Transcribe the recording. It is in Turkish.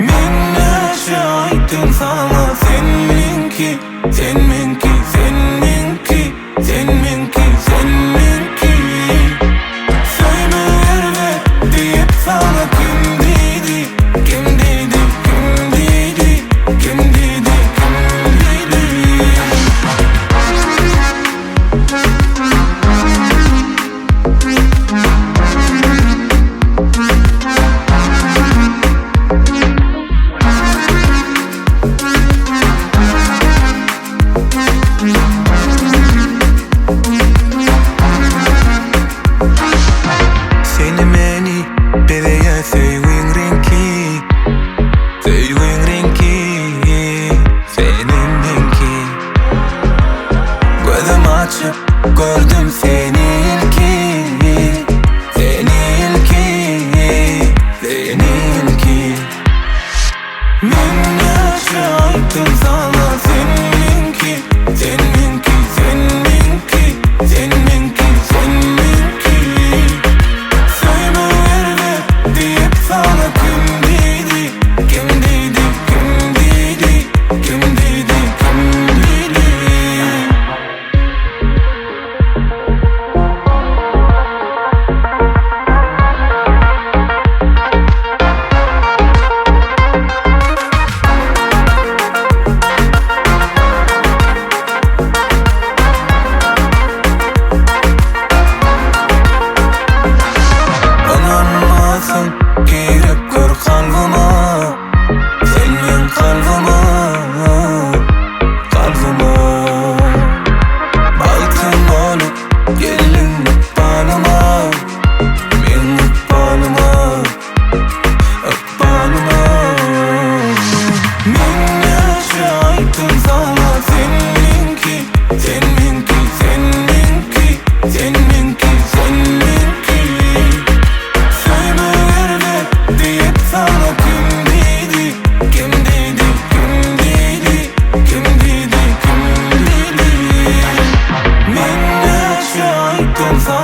Men näçe aytdym sana sen menki, sen menki, sen menki, sen menki, sen menki. Söyle elbet deyip sana kim dedi, kim dedi, kim dedi, kim dedi, kim dedi. Seni meni deveye sevin renki, sevin renki, senin renki. Gözüm açıp gördüm seni ilki, seni ilki, seni ilki. Men näçe aytdym sana sen menki, sen menki, sen menki, sen menki, sen menki. Söyle elbet deyip sana kim dedi, kim dedi, kim dedi, kim dedi, kim dedi. Ananmasın girip gör kalbıma, senin kalbıma, kalbıma. Baktın olup gelin bağlıma, benim bağlıma, bağlıma. Men näçe aytdym sana sen menki, sen menki, sen menki, sen menki, sen menki. Söyle elbet deyip sana kim dedi, kim dedi, kim dedi, kim dedi, kim dedi. Men näçe aytdym sana